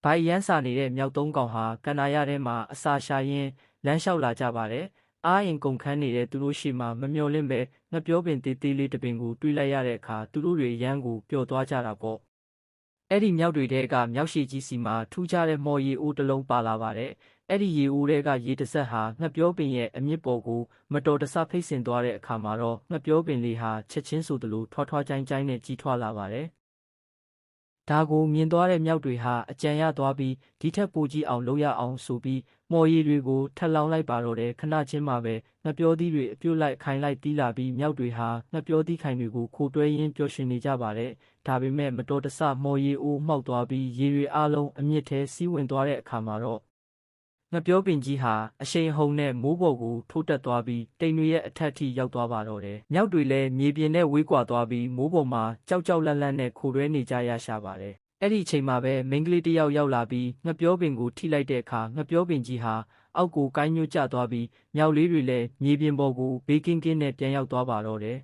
ဘိုင်ရန်စာနေတဲ့မြောက်သုံးကောင်ဟာကန္နာရထဲမှာအစာရှာရင်းလမ်းလျှောက်လာကြပါတယ်။အားအင်ကုန်ခန်းနေတဲ့သူတို့ရှိမှမမျှော်လင့်ပဲငှက်ပြောပင်သေးသေးလေးတစ်ပင်ကိုတွေးလိုက်ရတဲ့အခါသူတို့တွေရမ်းကိုပျော်သွားကြတာပေါ့။အဲ့ဒီမြောက်တွေထဲကမြောက်ရှိကြီးစီမှာထူးခြားတဲ့မော်ရီအိုးတစ်လုံးပါလာပါတယ်။အဲ့ဒီရေအိုးထဲကရေတစ်စက်ဟာငှက်ပြောပင်ရဲ့အမြင့်ပေါ်ကိုမတော်တဆဖိတ်ဆင်သွားတဲ့အခါမှာတော့ငှက်ပြောပင်လေးဟာချက်ချင်းဆိုသလိုထွားထွားကြိုင်းကြိုင်းနဲ့ကြီးထွားလာပါတယ်။ဒါကိုမြင်သွားတဲ့မြောက်တွေဟာအကြံရသွားပြီးဒီထက်ပိုကြီးအောင်လုပ်ရအောင်ဆိုပြီးမော်ရီတွေကိုထပ်လောင်းလိုက်ပါတော့တယ်ခဏချင်းမှာပဲငှက်ပြောသီးတွေအပြုတ်လိုက်ခိုင်လိုက်တီးလာပြီးမြောက်တွေဟာငှက်ပြောသီးခိုင်တွေကိုခိုတွဲရင်းပျော်ရွှင်နေကြပါတယ်ဒါပေမဲ့မတော်တဆမော်ရီအိုးမှောက်သွားပြီးရေတွေအလုံးအမြင့်ထဲစီးဝင်သွားတဲ့အခါမှာတော့ငှက်ပြောပင်ကြီးဟာအရှိန်အဟုန်နဲ့မိုးပေါ်ကိုထိုးတက်သွားပြီးတိမ်တွေရဲ့အထက်ထိရောက်သွားပါတော့တယ်မြောက်တွေလည်းမြေပြင်နဲ့ဝေးကွာသွားပြီးမိုးပေါ်မှာကြောက်ကြောက်လန့်လန့်နဲ့ခိုတွဲနေကြရရှာပါတယ်အဲ့ဒီအချိန်မှာပဲမိန်းကလေးတစ်ယောက်ရောက်လာပြီးငှက်ပြောပင်ကိုထိလိုက်တဲ့အခါငှက်ပြောပင်ကြီးဟာအောက်ကိုကိုင်းညွတ်ကျသွားပြီးမြောက်လေးတွေလည်းမြေပြင်ပေါ်ကိုဘေးကင်းကင်းနဲ့ပြန်ရောက်သွားပါတော့တယ်